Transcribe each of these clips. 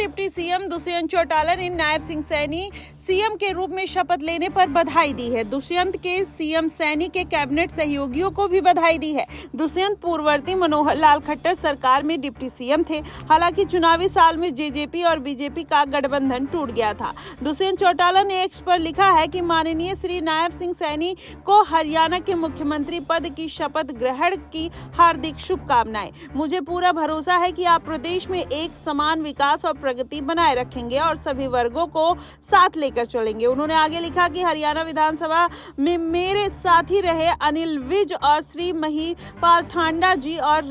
Deputy CM Dushyant Chautala ने Nayab Singh Saini CM के रूप में शपथ लेने पर बधाई दी है। दुष्यंत के सीएम सैनी के कैबिनेट सहयोगियों को भी बधाई दी है। दुष्यंत पूर्ववर्ती मनोहर लाल खट्टर सरकार में डिप्टी सीएम थे। हालांकि चुनावी साल में जेजेपी और बीजेपी का गठबंधन टूट गया था। दुष्यंत चौटाला ने एक्स पर लिखा है कि माननीय श्री नायब सिंह सैनी को हरियाणा के मुख्यमंत्री पद की शपथ ग्रहण की हार्दिक शुभकामनाएं। मुझे पूरा भरोसा है कि आप प्रदेश में एक समान विकास और प्रगति बनाए रखेंगे और सभी वर्गों को साथ लेकर चलेंगे। उन्होंने आगे लिखा कि हरियाणा विधानसभा में मेरे साथी रहे अनिल विज और श्री महिपाल ठांडा जी और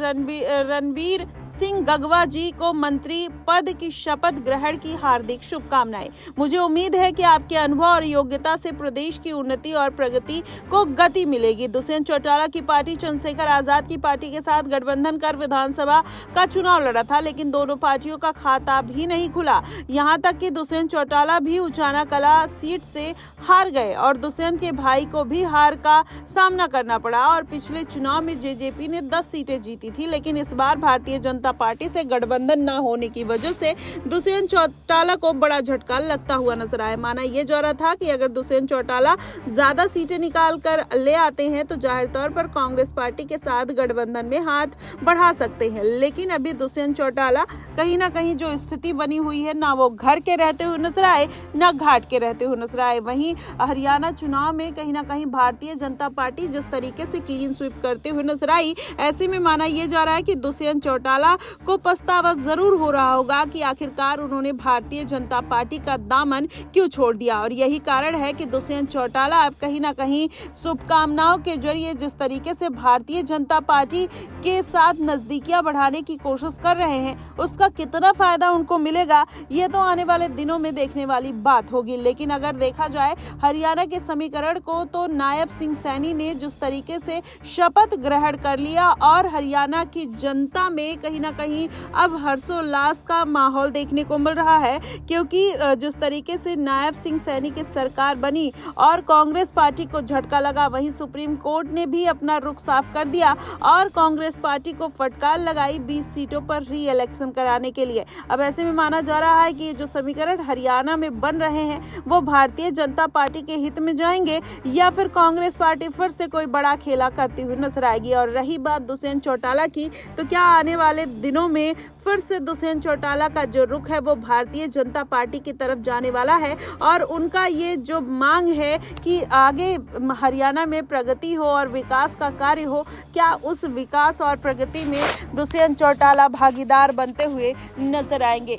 रणबीर सिंह गगवा जी को मंत्री पद की शपथ ग्रहण की हार्दिक शुभकामनाएं। मुझे उम्मीद है कि आपके अनुभव और योग्यता से प्रदेश की उन्नति और प्रगति को गति मिलेगी। दुष्यंत चौटाला की पार्टी चंद्रशेखर आजाद की पार्टी के साथ गठबंधन कर विधानसभा का चुनाव लड़ा था, लेकिन दोनों पार्टियों का खाता भी नहीं खुला। यहाँ तक कि दुष्यंत चौटाला भी उचाना कला सीट से हार गए और दुष्यंत के भाई को भी हार का सामना करना पड़ा। और पिछले चुनाव में जेजेपी ने 10 सीटें जीती थी, लेकिन इस बार भारतीय जनता पार्टी से गठबंधन न होने की वजह से दुष्यंत चौटाला को बड़ा झटका लगता हुआ नजर आया। माना यह जा रहा था कि अगर दुष्यंत चौटाला ज्यादा सीटें निकाल कर ले आते हैं तो जाहिर तौर पर कांग्रेस पार्टी के साथ गठबंधन में हाथ बढ़ा सकते हैं, लेकिन अभी दुष्यंत चौटाला कहीं ना कहीं जो स्थिति बनी हुई है, ना वो घर के रहते हुए नजर आए न घाट के रहते हुए नजर आए। वहीं हरियाणा चुनाव में कहीं ना कहीं भारतीय जनता पार्टी जिस तरीके से क्लीन स्वीप करते हुए नजर आई, ऐसे में माना यह जा रहा है कि दुष्यंत चौटाला को पछतावा जरूर हो रहा होगा कि आखिरकार उन्होंने भारतीय जनता पार्टी का दामन क्यों छोड़ दिया। और यही कारण है कि दुष्यंत चौटाला अब कहीं ना कहीं शुभकामनाओं के जरिए जिस तरीके से भारतीय जनता पार्टी के साथ नजदीकियां बढ़ाने की कोशिश कर रहे हैं, उसका कितना फायदा उनको मिलेगा ये तो आने वाले दिनों में देखने वाली बात होगी। लेकिन अगर देखा जाए हरियाणा के समीकरण को, तो नायब सिंह सैनी ने जिस तरीके से शपथ ग्रहण कर लिया और हरियाणा की जनता में कहीं ना कहीं अब हर्षोल्लास का माहौल देखने को मिल रहा है, क्योंकि जिस तरीके से नायब सिंह सैनी की सरकार बनी और कांग्रेस पार्टी को झटका लगा, वहीं सुप्रीम कोर्ट ने भी अपना रुख साफ कर दिया और कांग्रेस पार्टी को फटकार लगाई 20 सीटों पर री इलेक्शन कराने के लिए। अब ऐसे में माना जा रहा है कि जो समीकरण हरियाणा में बन रहे हैं वो भारतीय जनता पार्टी के हित में जाएंगे या फिर कांग्रेस पार्टी फिर से कोई बड़ा खेला करती हुई नजर आएगी। और रही बात दुष्यंत चौटाला की, तो क्या आने वाले दिनों में फिर से दुष्यंत चौटाला का जो रुख है वो भारतीय जनता पार्टी की तरफ जाने वाला है और उनका ये जो मांग है कि आगे हरियाणा में प्रगति हो और विकास का कार्य हो, क्या उस विकास और प्रगति में दुष्यंत चौटाला भागीदार बनते हुए नजर आएंगे।